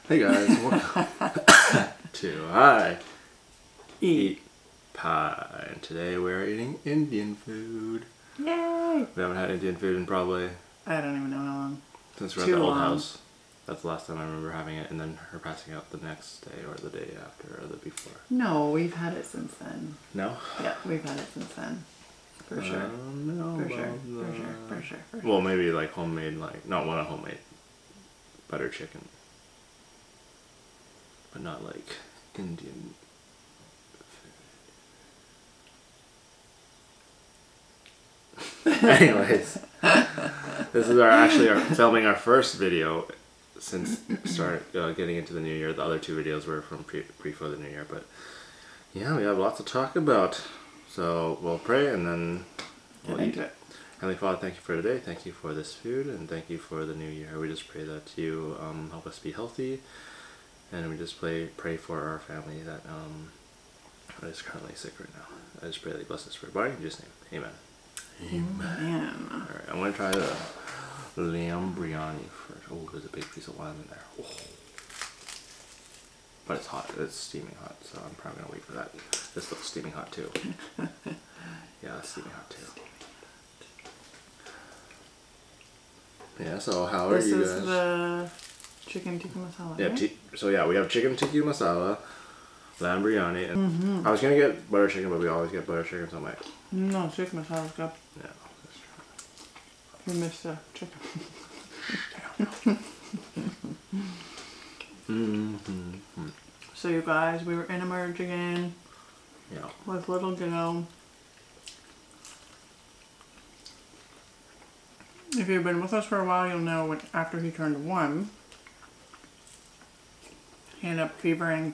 Hey guys, welcome to I Eat Pie. And today we're eating Indian food. Yay! We haven't had Indian food in probably... I don't even know how long. Since we're at the old house. That's the last time I remember having it, and then her passing out the next day or the day after or the before. No, we've had it since then. No? Yeah, we've had it since then. For sure. No, For sure. Well, maybe like homemade, like, not one of homemade butter chicken. But not like Indian food. Anyways, this is our filming our first video since getting into the new year. The other two videos were from before the new year, but yeah, we have lots to talk about. So we'll pray and then we'll eat it. Heavenly Father, thank you for today. Thank you for this food, and thank you for the new year. We just pray that you help us be healthy. And we just pray for our family that is currently sick right now. I just pray that you bless us for everybody. In Jesus' name, amen. Amen. Alright, I'm going to try the lamb biryani first. Oh, there's a big piece of lamb in there. Oh. But it's hot. It's steaming hot, so I'm probably going to wait for that. This looks steaming hot too. Yeah, it's steaming hot too. Yeah, so how are you guys? This is the chicken tikka masala. Yeah, right? so yeah, we have chicken tikka masala, lamb biryani, and I was gonna get butter chicken, but we always get butter chicken, so I'm like, No, chicken masala's good. yeah, You missed the chicken. So you guys, we were in a merge again. yeah. With little Joe. If you've been with us for a while, you'll know when after he turned 1, he ended up fevering.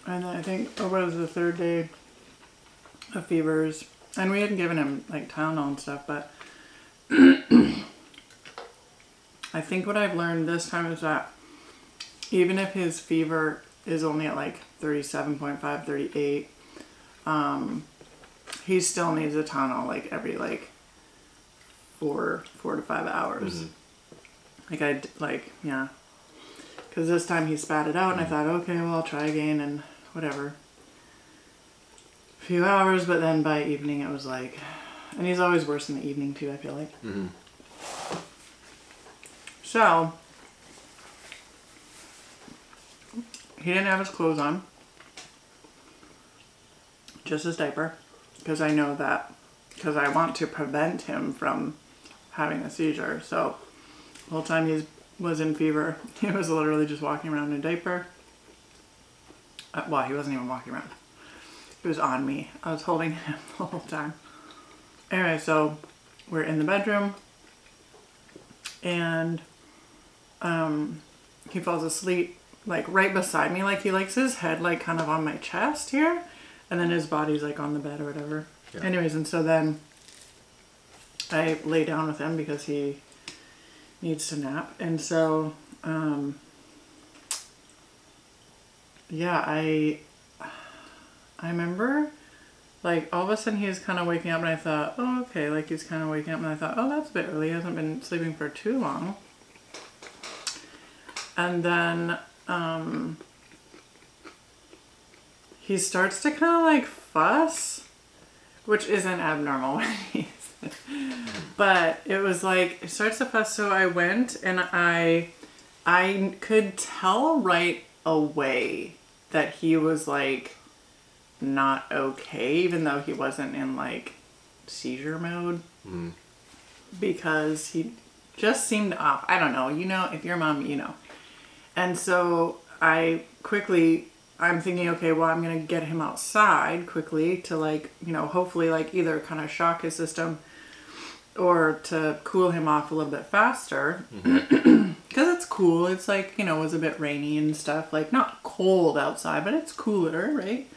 And I think it was the 3rd day of fevers. And we hadn't given him like Tylenol and stuff, but I think what I've learned this time is that even if his fever is only at like 37.5, 38, he still needs a Tylenol like every like 4 to 5 hours. Yeah. Because this time he spat it out, and I thought, okay, well, I'll try again, and whatever. A few hours, but then by evening it was like... And he's always worse in the evening, too, I feel like. So... He didn't have his clothes on. Just his diaper. Because I know that... Because I want to prevent him from having a seizure. So, the whole time he was in fever, he was literally just walking around in a diaper. Well, he wasn't even walking around. He was on me. I was holding him the whole time. Anyway, so we're in the bedroom, and he falls asleep like right beside me. Like he likes his head like kind of on my chest here, and then his body's like on the bed or whatever. Yeah. Anyways, and so then I lay down with him because he needs to nap. And so, yeah, I remember, like, all of a sudden he was kind of waking up, and I thought, oh, okay, like, he's kind of waking up, and I thought, oh, that's a bit early, he hasn't been sleeping for too long. And then, he starts to kind of, like, fuss, which isn't abnormal when he's... But it was like, it starts to fuss, so I went and I could tell right away that he was like not okay, even though he wasn't in like seizure mode. Because he just seemed off. I don't know, you know, if you're a mom, you know. And so I'm thinking, okay, well, I'm gonna get him outside quickly to like, you know, hopefully like either kind of shock his system or to cool him off a little bit faster. Because it's cool. It's like, you know, it was a bit rainy and stuff. Like, not cold outside, but it's cooler, right?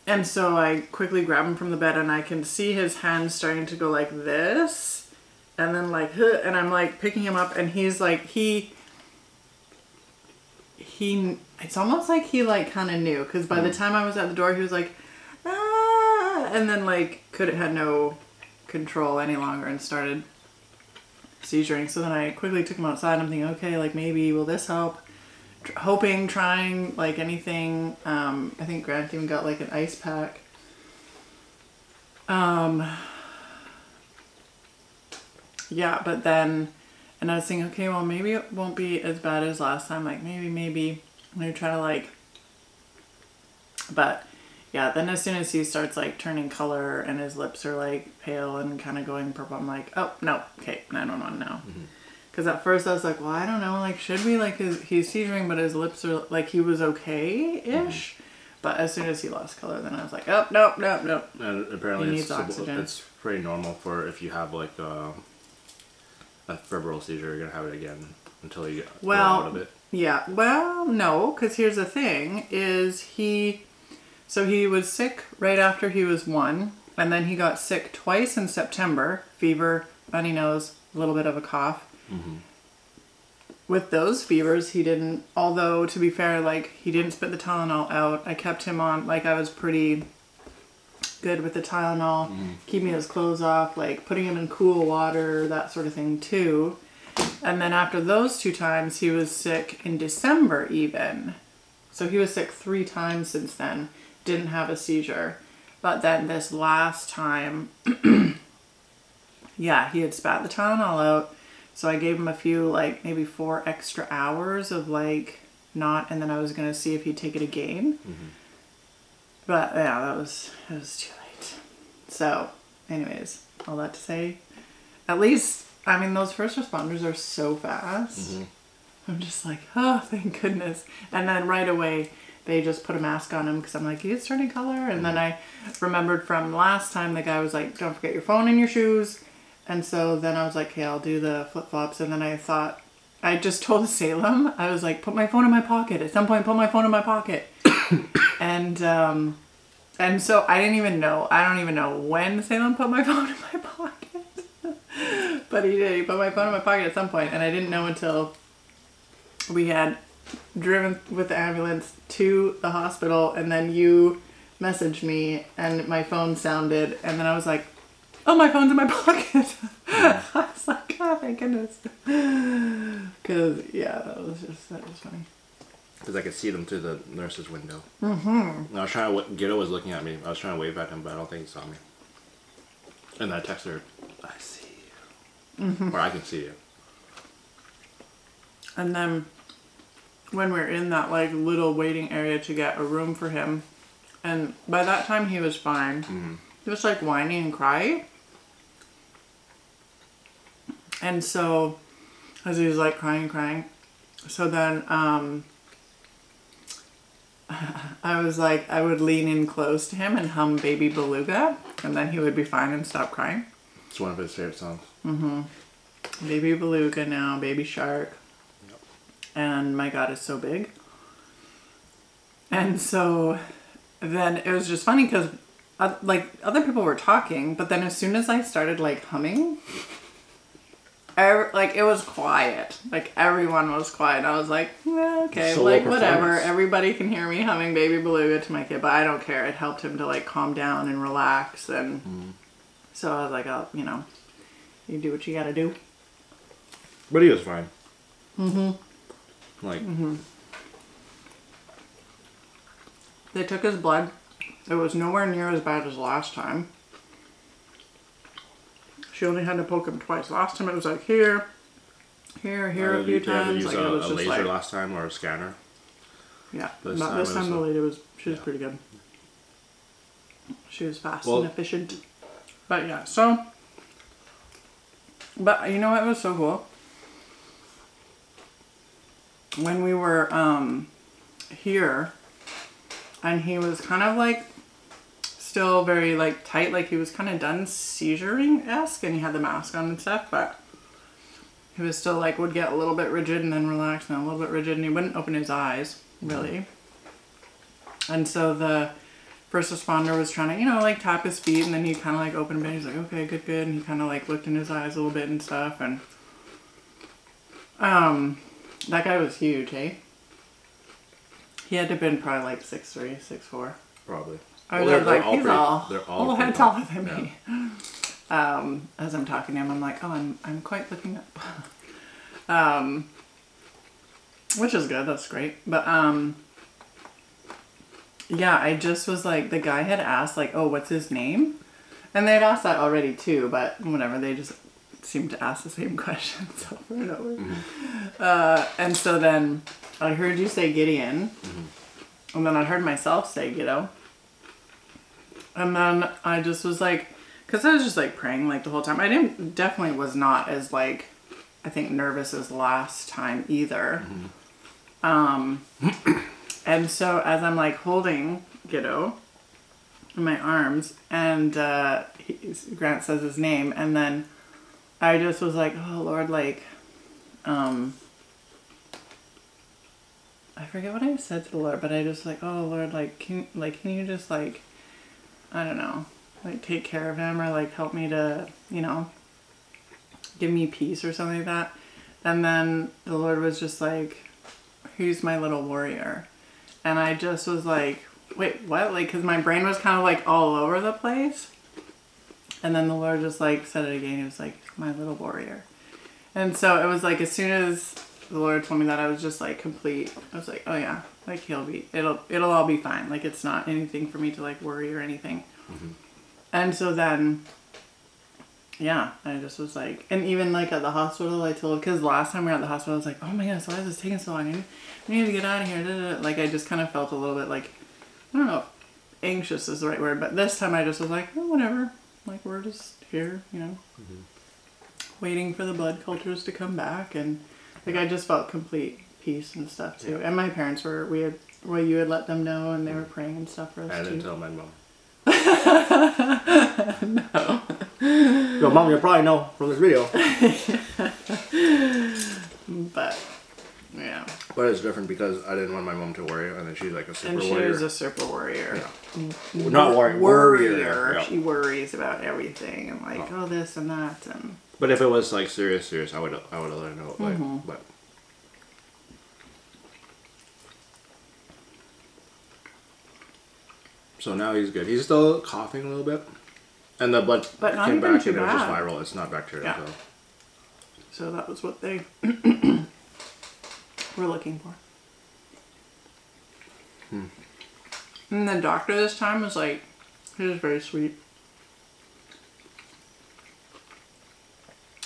And so I quickly grab him from the bed, and I can see his hands starting to go like this. And then like, and I'm like picking him up, and he's like, it's almost like he like kind of knew. Because by the time I was at the door, he was like, ah, and then like had no control any longer and started seizuring. So then I quickly took him outside. I'm thinking, okay, like maybe will this help? Trying like anything. I think Grant even got like an ice pack. Yeah, but then, and I was thinking, okay, well maybe it won't be as bad as last time. Like maybe I'm gonna try to like, but yeah, then as soon as he starts like turning color and his lips are like pale and kind of going purple, I'm like, oh no, okay, 911 now. Because at first I was like, well, I don't know, like should we, like he's seizuring but his lips are like, he was okay-ish. But as soon as he lost color, then I was like, oh, nope. And apparently he needs oxygen. It's pretty normal for if you have like a febrile seizure, you're going to have it again until you get out of it. Yeah, well, no, because here's the thing, is he was sick right after he was 1, and then he got sick twice in September, fever, runny nose, a little bit of a cough. With those fevers, he didn't, although to be fair, like he didn't spit the Tylenol out. I kept him on, like I was pretty good with the Tylenol, keeping his clothes off, like putting him in cool water, that sort of thing too. And then after those 2 times, he was sick in December even. So he was sick 3 times since then, didn't have a seizure. But then this last time, yeah, he had spat the Tylenol out. So I gave him a few, like maybe 4 extra hours of like not, and then I was going to see if he'd take it again. But yeah, it was too late. So anyways, all that to say, at least, I mean, those first responders are so fast. I'm just like, oh, thank goodness. And then right away, they just put a mask on him because I'm like, he's turning color. And then I remembered from last time, the guy was like, don't forget your phone in your shoes. And so then I was like, okay, I'll do the flip-flops. And then I thought, I just told Salem, I was like, put my phone in my pocket. At some point, put my phone in my pocket. And so I don't even know when Salem put my phone in my pocket. But he did. He put my phone in my pocket at some point. And I didn't know until we had driven with the ambulance to the hospital. And then you messaged me and my phone sounded. And then I was like, oh, my phone's in my pocket. I was like, oh, thank goodness. Because, yeah, that was funny. Because I could see them through the nurse's window. And I was trying to, Guido was looking at me. I was trying to wave at him, but I don't think he saw me. And I texted her, I see you. Or I can see you. And then when we were in that like little waiting area to get a room for him, and by that time he was fine. He was like whining and crying. And so, as he was like crying, so then I was like, I would lean in close to him and hum Baby Beluga, and then he would be fine and stop crying. It's one of his favorite songs. Baby Beluga now, Baby Shark. And My God Is So Big. And so then it was just funny because like other people were talking, but then as soon as I started like humming, like it was quiet. Like everyone was quiet. I was like, okay, like whatever. Everybody can hear me humming Baby Beluga to my kid, but I don't care. It helped him to like calm down and relax. And so I was like, oh, you know, you do what you gotta do. But he was fine. They took his blood. It was nowhere near as bad as last time. She only had to poke him twice. Last time it was like here a few times. Like, it was a just laser like, last time or a scanner. Yeah, this time the lady was pretty good. She was fast and efficient. But yeah, so. But you know what was so cool? When we were here, and he was kind of like still very like tight, like he was kind of done seizuring-esque, and he had the mask on and stuff, but he was still like would get a little bit rigid and then relax and a little bit rigid, and he wouldn't open his eyes really. And so the first responder was trying to, you know, like tap his feet, and then he kind of like opened him and he's like, okay, good, and he kind of like looked in his eyes a little bit and stuff. And that guy was huge, eh? He had to have been probably like 6'3", 6'4". Probably. I was like, he's all head taller than me. as I'm talking to him, I'm like, oh, I'm quite looking up. Which is good. That's great. But, yeah, I just was like, the guy had asked like, oh, what's his name? And they'd asked that already too, but whatever. They just seemed to ask the same questions over and over. Mm-hmm. And so then I heard you say Gideon. Mm-hmm. And then I heard myself say Giddo. And then I just was like, because I was just like praying like the whole time. I definitely was not as like, I think nervous as last time either. Mm-hmm. And so as I'm like holding Giddo in my arms and Grant says his name, and then I just was like, oh Lord, like, I forget what I said to the Lord, but I just like, oh Lord, like, can you just like, I don't know, like take care of him or like help me to, you know, give me peace or something like that. And then the Lord was just like, who's my little warrior? And I just was like, wait, what? Like, because my brain was kind of like all over the place. And then the Lord just like said it again. He was like, my little warrior. And so it was like, as soon as the Lord told me that, I was just like complete. I was like, oh yeah, like it'll all be fine. Like it's not anything for me to like worry or anything. Mm-hmm. And so then, yeah, I just was like, and even like at the hospital, I told, because last time we were at the hospital, I was like, oh my goodness, why is this taking so long? We need to get out of here. Like I just kind of felt a little bit like, I don't know if anxious is the right word, but this time I just was like, oh, whatever. Like we're just here, you know, mm-hmm. waiting for the blood cultures to come back. And like I just felt complete peace and stuff too. Yeah. And my parents were, you had let them know and they were praying and stuff for us too. I didn't tell my mom. No. Your mom, you'll probably know from this video. But, yeah. But it's different because I didn't want my mom to worry, and then she's like a super warrior. And she was a super warrior. Yeah. Not warrior. Worrier. Yeah. She worries about everything and like, oh, this and that. And but if it was like serious, I would have let her know. Like, mm-hmm. But. So now he's good. He's still coughing a little bit. And the blood came back and it was just viral. It's not bacterial. Yeah. So that was what they were looking for. And the doctor this time was like, he was very sweet.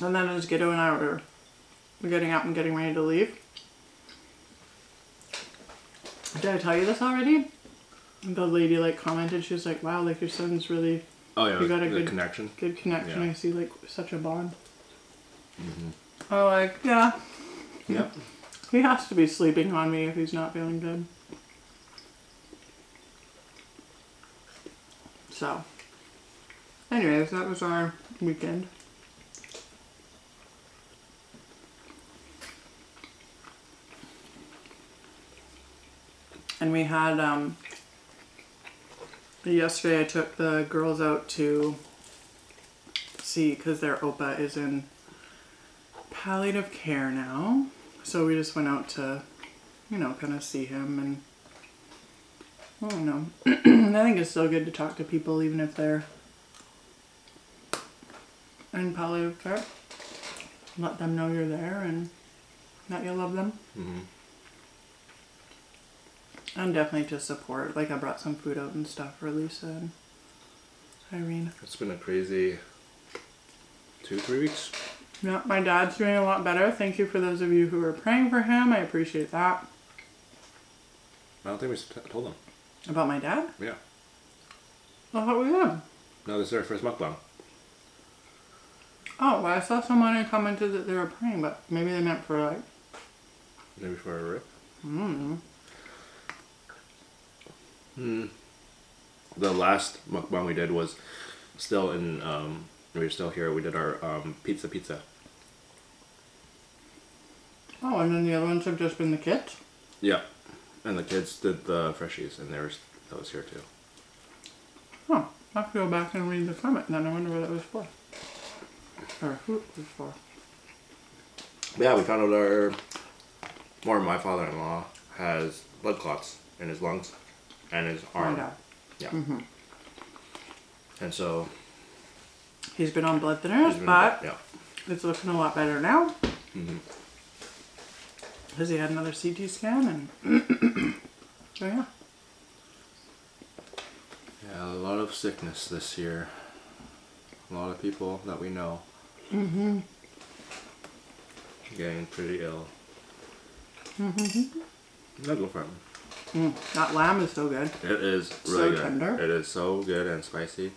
And then as Giddo and I were getting up and getting ready to leave. Did I tell you this already? The lady like commented, she was like, wow, like your son's really, you got a good connection. Good connection. Yeah. I see like such a bond. Mm-hmm. Oh, like, yeah. Yep. He has to be sleeping on me if he's not feeling good. So, anyways, that was our weekend. And we had, yesterday I took the girls out to see, because their Opa is in palliative care now. So we just went out to, you know, kind of see him, and I don't know. I think it's still good to talk to people even if they're in palliative care. Let them know you're there and that you love them. Mm-hmm. And definitely to support. Like I brought some food out and stuff for Lisa and Irene. It's been a crazy 2-3 weeks. Yeah, my dad's doing a lot better. Thank you for those of you who are praying for him. I appreciate that. I don't think we told them. About my dad? Yeah. I thought we did. No, this is our first mukbang. Oh, well, I saw someone who commented that they were praying, but maybe they meant for like... Maybe for a rip? The last mukbang we did was still in, we were still here, we did our pizza. Oh, and then the other ones have just been the kids? Yeah, and the kids did the freshies, and that was here too. Oh, I have to go back and read the comment, then I wonder what that was for. Or who it was for. Yeah, we found out my father-in-law has blood clots in his lungs and his arm. My dad. Yeah. Mm-hmm. And so He's been on blood thinners, but yeah. it's looking a lot better now. Because he had another CT scan and so yeah. Yeah, a lot of sickness this year. A lot of people that we know getting pretty ill. I'll go for it. That lamb is so good. It is really So good. tender. It is so good and spicy.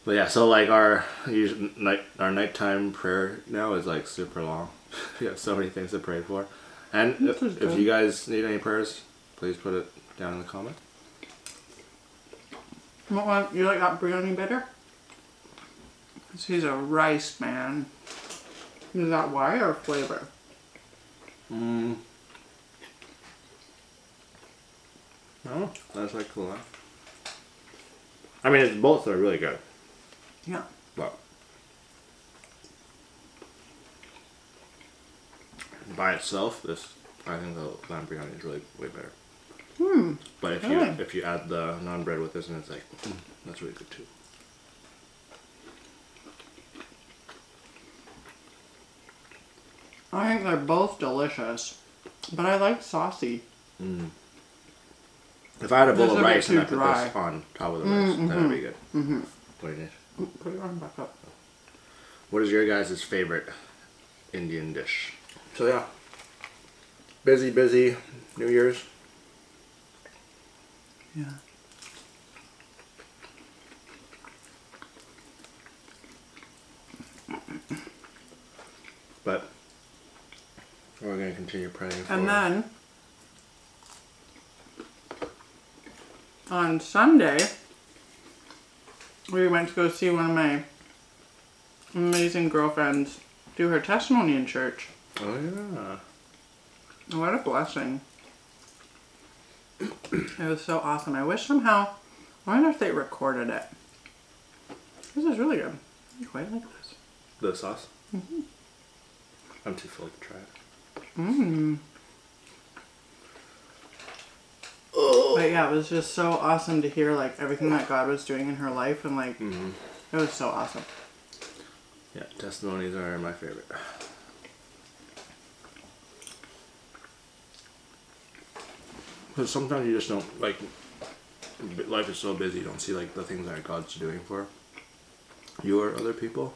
But yeah, so like our nighttime prayer now is like super long. We have so many things to pray for. And if you guys need any prayers, please put it down in the comment. What one? You like that biryani better? Because he's a rice man. Is that why or flavor? No, that's like cool. I mean, both are really good. Yeah. But by itself, I think the lamb biryani is really way better. But if you add the naan bread with this, and it's like that's really good too. I think they're both delicious, but I like saucy. If I had a bowl This of is a bit rice and I too put dry. this on top of the rice, then it'd be good. What do you need? Put your arm back up. What is your guys' favorite Indian dish? So yeah, busy New Year's. Yeah. But we're going to continue praying for. And then on Sunday, we went to go see one of my amazing girlfriends do her testimony in church. Oh yeah. What a blessing. It was so awesome. I wish somehow, I wonder if they recorded it. This is really good. I quite like this. The sauce? I'm too full to try it. But yeah, it was just so awesome to hear like everything that God was doing in her life, and like it was so awesome. Yeah, testimonies are my favorite. Because sometimes you just don't, like, life is so busy, you don't see like the things that God's doing for you or other people.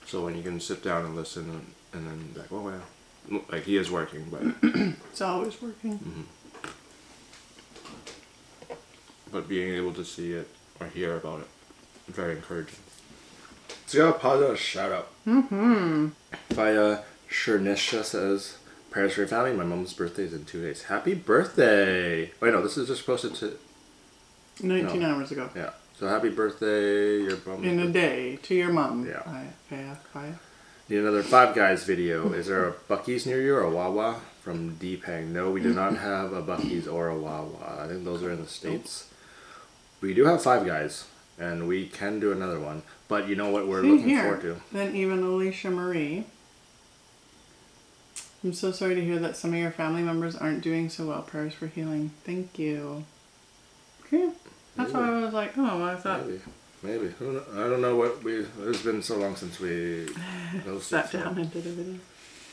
So when you can sit down and listen and then be like, oh wow, like he is working, but It's always working. but being able to see it or hear about it, very encouraging. So got a positive shout out. Via Shernisha says, prayers for your family. My mom's birthday is in 2 days. Happy birthday! Wait, no, this is just posted to 19 hours ago. yeah. So happy birthday, your mom. In a day to your mom. Yeah. Bye. Need another Five Guys video. Is there a Buc-ee's near you or a Wawa? From Deepang. No, we do not have a Buc-ee's or a Wawa. I think those are in the States. We do have Five Guys, and we can do another one. But you know what we're looking forward to? Then even Alicia Marie. I'm so sorry to hear that some of your family members aren't doing so well. Prayers for healing. Thank you. Okay. That's why I was like, oh, I thought. Maybe. I don't know what we. It's been so long since we sat down and did a video.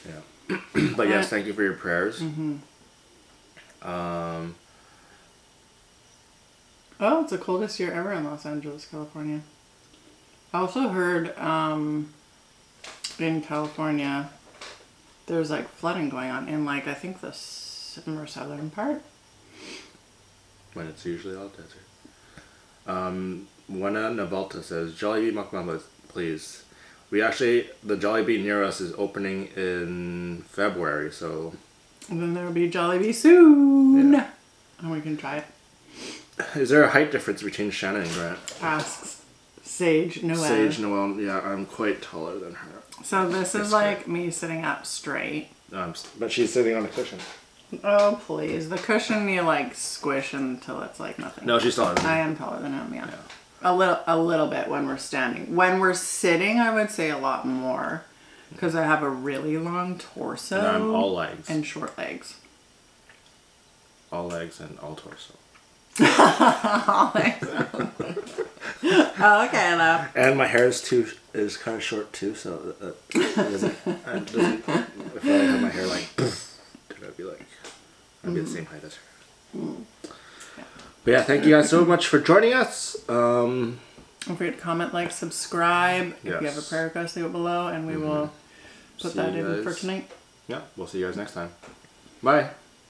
Yeah. But yes, thank you for your prayers. Oh, it's the coldest year ever in Los Angeles, California. I also heard in California there's like flooding going on in like I think the more southern part. When it's usually all desert. Wena Navalta says, Jollibee Mukbang, please. We actually, the Jollibee near us is opening in February, so. And then there'll be Jollibee soon. Yeah. And we can try it. Is there a height difference between Shannon and Grant? Asks Sage Noel. Sage Noel, yeah, I'm quite taller than her. So this is like me sitting up straight. But she's sitting on a cushion. Oh, please. The cushion you like squish until it's like nothing. No, she's taller than me. I am taller than him, yeah. A little bit when we're standing. When we're sitting, I would say a lot more. Because I have a really long torso. And I'm all legs. And short legs. All legs and all torso. Oh, okay, love. And my hair is kind of short too, so it doesn't. If I had my hair like, then I'd be the same height as her. But yeah, thank you guys so much for joining us. Don't forget to comment, like, subscribe. If Yes. you have a prayer request, leave it below, and we will put that in for tonight. Yeah, we'll see you guys next time. Bye.